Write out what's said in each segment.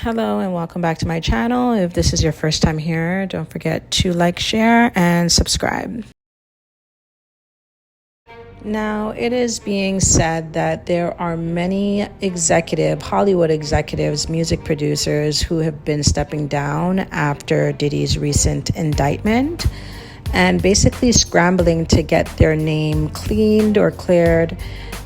Hello and welcome back to my channel. If this is your first time here, don't forget to like, share, and subscribe. Now, it is being said that there are many Hollywood executives, music producers who have been stepping down after Diddy's recent indictment and basically scrambling to get their name cleaned or cleared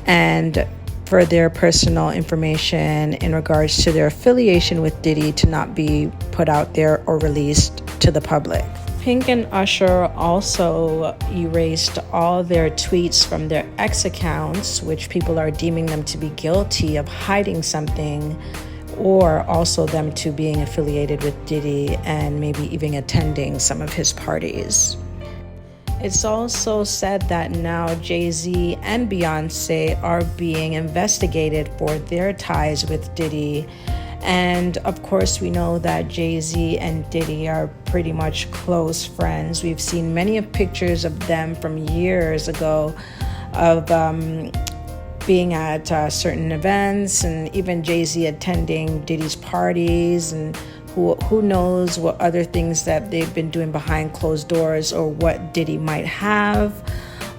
and for their personal information in regards to their affiliation with Diddy to not be put out there or released to the public. Pink and Usher also erased all their tweets from their X accounts, which people are deeming them to be guilty of hiding something, or also them to being affiliated with Diddy and maybe even attending some of his parties. It's also said that now Jay-Z and Beyonce are being investigated for their ties with Diddy. And of course, we know that Jay-Z and Diddy are pretty much close friends. We've seen many of pictures of them from years ago of being at certain events, and even Jay-Z attending Diddy's parties, and who knows what other things that they've been doing behind closed doors, or what Diddy might have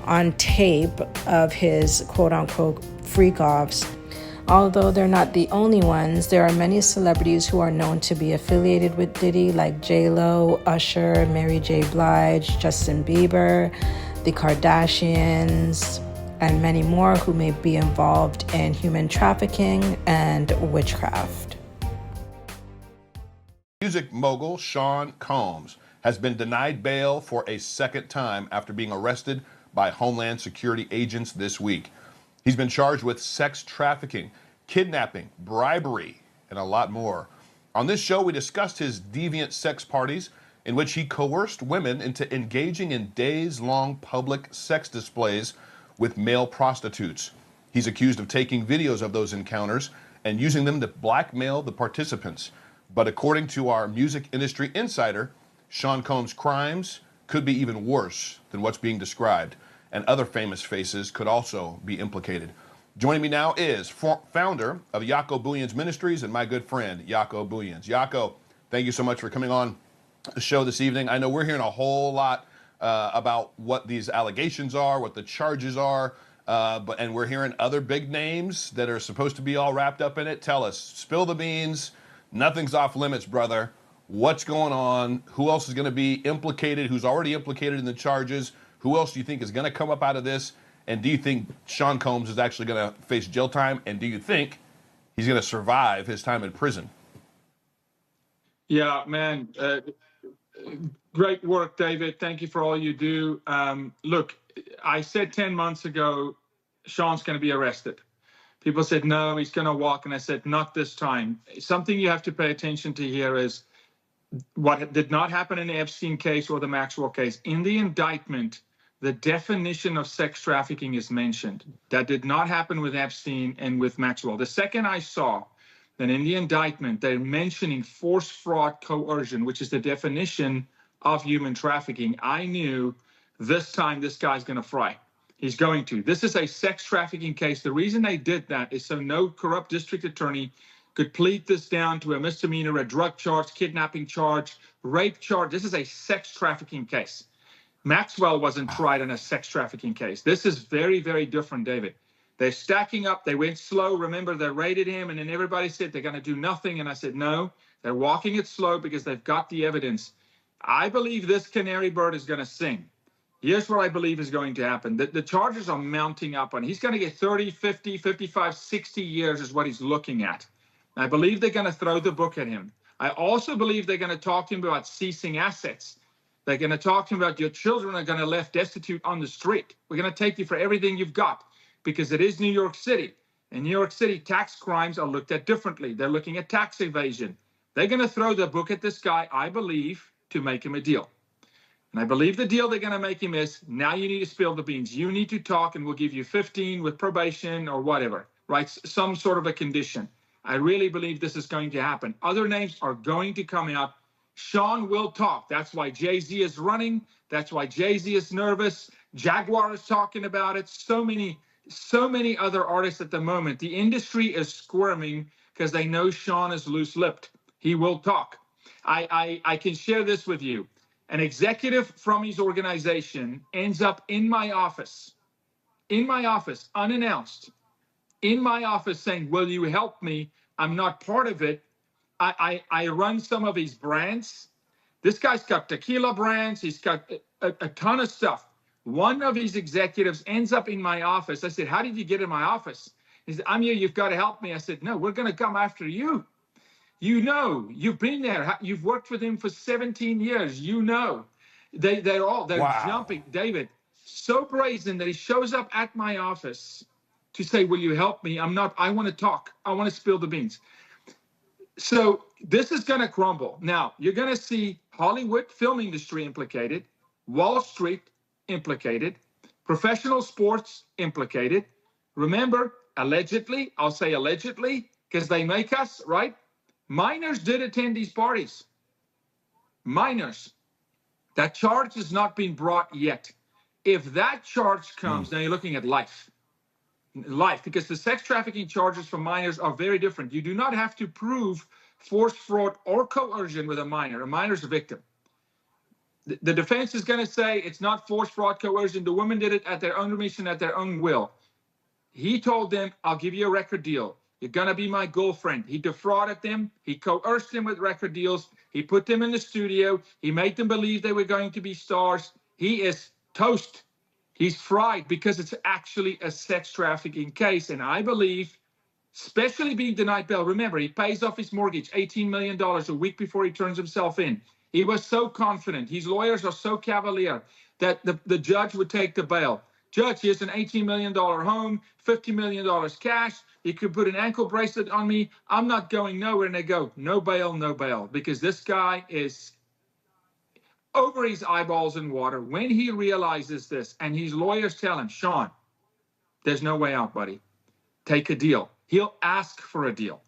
on tape of his quote-unquote freak-offs. Although they're not the only ones, there are many celebrities who are known to be affiliated with Diddy, like J-Lo, Usher, Mary J. Blige, Justin Bieber, the Kardashians, and many more who may be involved in human trafficking and witchcraft. Music mogul Sean Combs has been denied bail for a second time after being arrested by Homeland Security agents this week. He's been charged with sex trafficking, kidnapping, bribery, and a lot more. On this show, we discussed his deviant sex parties in which he coerced women into engaging in days-long public sex displays with male prostitutes. He's accused of taking videos of those encounters and using them to blackmail the participants. But according to our music industry insider, Sean Combs' crimes could be even worse than what's being described, and other famous faces could also be implicated. Joining me now is founder of Yako Booyens Ministries and my good friend, Yako Booyens. Yako, thank you so much for coming on the show this evening. I know we're hearing a whole lot about what these allegations are, what the charges are, and we're hearing other big names that are supposed to be all wrapped up in it. Tell us, spill the beans. Nothing's off limits, brother. What's going on? Who else is going to be implicated? Who's already implicated in the charges? Who else do you think is going to come up out of this? And do you think Sean Combs is actually going to face jail time? And do you think he's going to survive his time in prison? Yeah, man. Great work, David. Thank you for all you do. Look, I said 10 months ago, Sean's going to be arrested. People said, no, he's going to walk. And I said, not this time. Something you have to pay attention to here is what did not happen in the Epstein case or the Maxwell case. In the indictment, the definition of sex trafficking is mentioned. That did not happen with Epstein and with Maxwell. The second I saw that in the indictment, they're mentioning force, fraud, coercion, which is the definition of human trafficking, I knew this time this guy's going to fry. He's going to. This is a sex trafficking case. The reason they did that is so no corrupt district attorney could plead this down to a misdemeanor, a drug charge, kidnapping charge, rape charge. This is a sex trafficking case. Maxwell wasn't tried in a sex trafficking case. This is very, very different, David. They're stacking up. They went slow. Remember, they raided him, and then everybody said they're going to do nothing. And I said, no, they're walking it slow because they've got the evidence. I believe this canary bird is going to sing. Here's what I believe is going to happen. The charges are mounting up, and he's going to get 30, 50, 55, 60 years is what he's looking at. I believe they're going to throw the book at him. I also believe they're going to talk to him about ceasing assets. They're going to talk to him about your children are going to be left destitute on the street. We're going to take you for everything you've got because it is New York City. In New York City, tax crimes are looked at differently. They're looking at tax evasion. They're going to throw the book at this guy, I believe, to make him a deal. And I believe the deal they're going to make him is, now you need to spill the beans. You need to talk, and we'll give you 15 with probation or whatever, right? Some sort of a condition. I really believe this is going to happen. Other names are going to come out. Sean will talk. That's why Jay-Z is running. That's why Jay-Z is nervous. Jaguar is talking about it. So many other artists at the moment. The industry is squirming because they know Sean is loose-lipped. He will talk. I can share this with you. An executive from his organization ends up in my office, unannounced, in my office saying, will you help me? I'm not part of it. I run some of his brands. This guy's got tequila brands. He's got a ton of stuff. One of his executives ends up in my office. I said, how did you get in my office? He said, I'm here. You've got to help me. I said, no, we're going to come after you. You know, you've been there. You've worked with him for 17 years. You know, they're Wow. jumping. David, so brazen that he shows up at my office to say, will you help me? I want to talk. I want to spill the beans. So this is going to crumble. Now, you're going to see Hollywood film industry implicated, Wall Street implicated, professional sports implicated. Remember, allegedly, I'll say allegedly, because they make us, right? Minors did attend these parties. Minors. That charge has not been brought yet. If that charge comes, now you're looking at life, because the sex trafficking charges for minors are very different. You do not have to prove force, fraud, or coercion with a minor. A minor's a victim. The defense is going to say it's not force, fraud, coercion. The woman did it at their own admission, at their own will. He told them, I'll give you a record deal. You're going to be my girlfriend. He defrauded them. He coerced them with record deals. He put them in the studio. He made them believe they were going to be stars. He is toast. He's fried because it's actually a sex trafficking case. And I believe, especially being denied bail, remember, he pays off his mortgage, $18 million a week before he turns himself in. He was so confident. His lawyers are so cavalier that the judge would take the bail. Judge, here's an $18 million home, $50 million cash. You could put an ankle bracelet on me. I'm not going nowhere. And they go, no bail, because this guy is over his eyeballs in water. When he realizes this, and his lawyers tell him, Sean, there's no way out, buddy. Take a deal. He'll ask for a deal.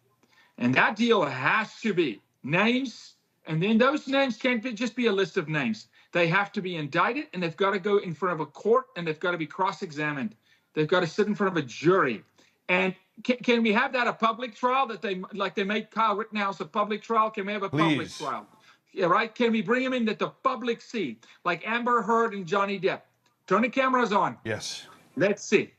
And that deal has to be names, and then those names can't just be a list of names. They have to be indicted, and they've got to go in front of a court, and they've got to be cross-examined. They've got to sit in front of a jury. And can we have that a public trial, that they made Kyle Rittenhouse a public trial? Can we have a public trial? Yeah, right? Can we bring him in that the public see, like Amber Heard and Johnny Depp? Turn the cameras on. Yes. Let's see.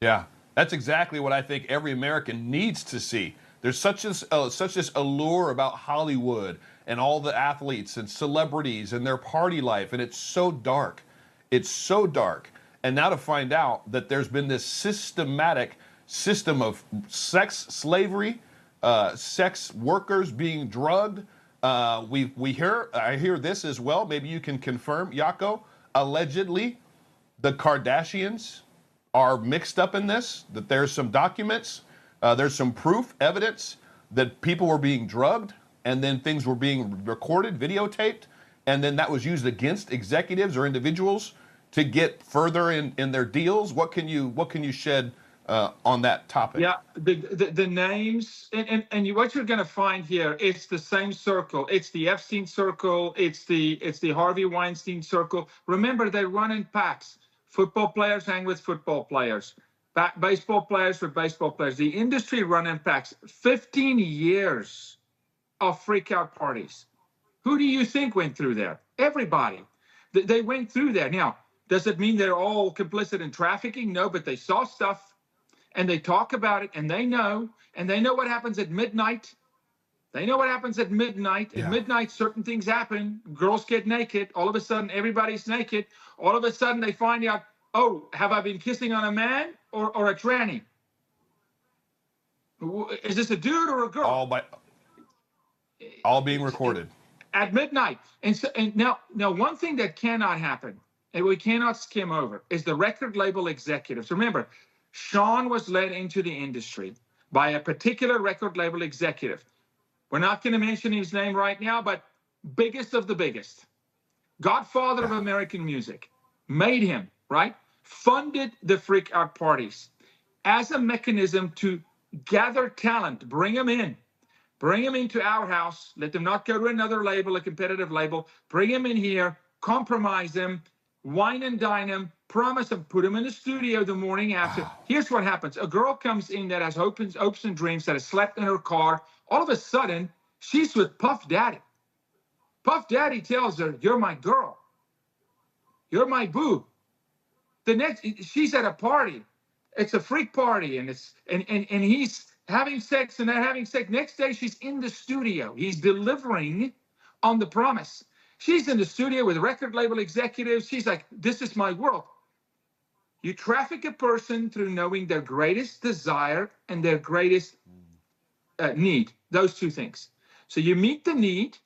Yeah, that's exactly what I think every American needs to see. There's such this allure about Hollywood and all the athletes and celebrities and their party life, and it's so dark. It's so dark. And now to find out that there's been this systematic system of sex slavery, sex workers being drugged. I hear this as well. Maybe you can confirm, Jaco. Allegedly, the Kardashians are mixed up in this. That there's some documents, there's some proof, evidence that people were being drugged, and then things were being recorded, videotaped, and then that was used against executives or individuals to get further in their deals. What can you shed on that topic? Yeah, the names and what you're going to find here, it's the same circle. It's the Epstein circle. It's the Harvey Weinstein circle. Remember, they run in packs. Football players hang with football players. Baseball players with baseball players. The industry run in packs. 15 years of freak out parties. Who do you think went through there? Everybody. They went through there. Now, does it mean they're all complicit in trafficking? No, but they saw stuff. And they talk about it, and they know what happens at midnight. They know what happens at midnight. Yeah. At midnight, certain things happen. Girls get naked. All of a sudden, everybody's naked. All of a sudden, they find out, oh, have I been kissing on a man or a tranny? Is this a dude or a girl? All being recorded. At midnight. And now, one thing that cannot happen, and we cannot skim over, is the record label executives. Remember, Sean was led into the industry by a particular record label executive. We're not going to mention his name right now, but biggest of the biggest. Godfather of American music. Made him, right? Funded the freak out parties as a mechanism to gather talent, bring them into our house, let them not go to another label, a competitive label, bring them in here, compromise them, wine and dine them, promise them, put them in the studio the morning after. Wow. Here's what happens. A girl comes in that has hopes and dreams, that has slept in her car. All of a sudden, she's with Puff Daddy. Puff Daddy tells her, "You're my girl. You're my boo." The next, she's at a party. It's a freak party, and he's having sex and they're having sex. Next day, she's in the studio. He's delivering on the promise. She's in the studio with record label executives. She's like, "This is my world." You traffic a person through knowing their greatest desire and their greatest need. Those two things. So you meet the need,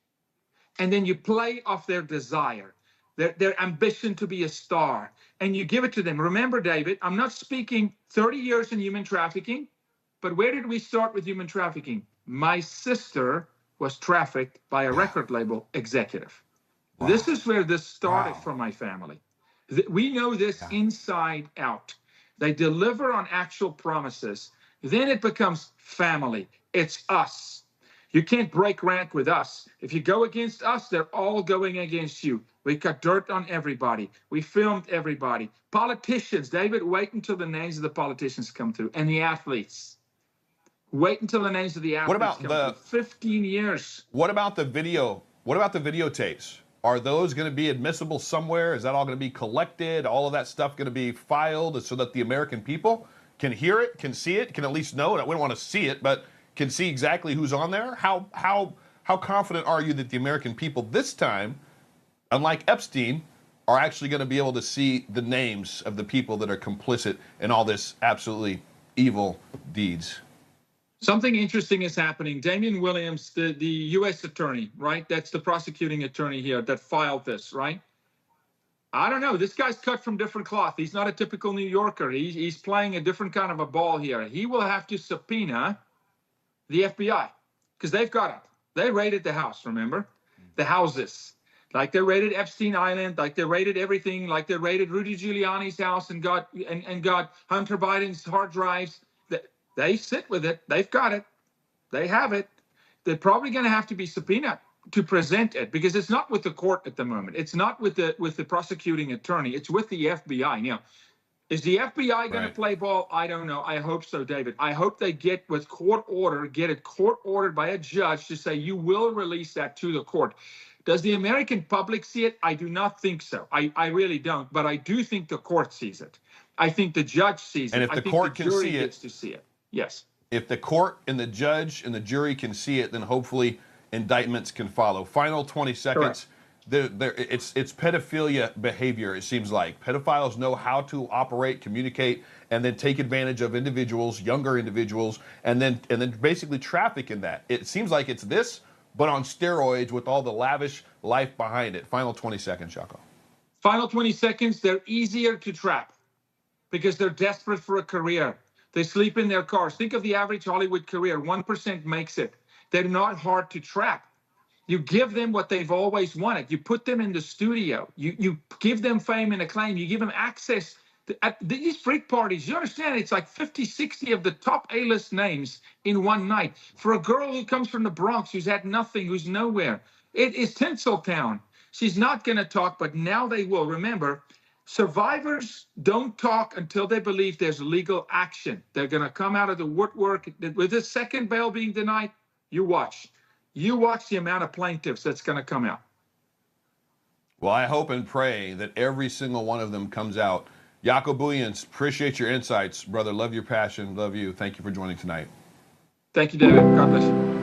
and then you play off their desire, their ambition to be a star, and you give it to them. Remember, David, I'm not speaking 30 years in human trafficking, but where did we start with human trafficking? My sister was trafficked by a record label executive. Wow. This is where this started for my family. We know this inside out. They deliver on actual promises. Then it becomes family. It's us. You can't break rank with us. If you go against us, they're all going against you. We got dirt on everybody. We filmed everybody. Politicians, David, wait until the names of the politicians come through, and the athletes. Wait until the names of the athletes come through. 15 years. What about the video? What about the videotapes? Are those going to be admissible somewhere? Is that all going to be collected? All of that stuff going to be filed so that the American people can hear it, can see it, can at least know it? We don't want to see it, but can see exactly who's on there? How confident are you that the American people this time, unlike Epstein, are actually going to be able to see the names of the people that are complicit in all this absolutely evil deeds? Something interesting is happening. Damian Williams, the U.S. attorney, right? That's the prosecuting attorney here that filed this, right? I don't know. This guy's cut from different cloth. He's not a typical New Yorker. He's playing a different kind of a ball here. He will have to subpoena the FBI because they've got it. They raided the house, remember? The houses. Like they raided Epstein Island, like they raided everything, like they raided Rudy Giuliani's house and got Hunter Biden's hard drives. They sit with it. They've got it. They have it. They're probably going to have to be subpoenaed to present it because it's not with the court at the moment. It's not with the prosecuting attorney. It's with the FBI. Now, is the FBI going to play ball? I don't know. I hope so, David. I hope they get it court ordered by a judge to say you will release that to the court. Does the American public see it? I do not think so. I really don't. But I do think the court sees it. I think the judge sees it. And if the court can see it, gets to see it. Yes. If the court and the judge and the jury can see it, then hopefully indictments can follow. Final 20 seconds. It's pedophilia behavior, it seems like. Pedophiles know how to operate, communicate, and then take advantage of individuals, younger individuals, and then basically traffic in that. It seems like it's this, but on steroids with all the lavish life behind it. Final 20 seconds, Shako. Final 20 seconds. They're easier to trap because they're desperate for a career. They sleep in their cars. Think of the average Hollywood career. 1% makes it. They're not hard to trap. You give them what they've always wanted. You put them in the studio. You give them fame and acclaim. You give them access at these freak parties. You understand? It's like 50, 60 of the top A-list names in one night. For a girl who comes from the Bronx, who's had nothing, who's nowhere. It is Tinseltown. She's not going to talk, but now they will. Remember, survivors don't talk until they believe there's legal action. They're going to come out of the woodwork. With this second bail being denied, you watch. You watch the amount of plaintiffs that's going to come out. Well, I hope and pray that every single one of them comes out. Jaco Booyens, appreciate your insights, brother. Love your passion. Love you. Thank you for joining tonight. Thank you, David. God bless you.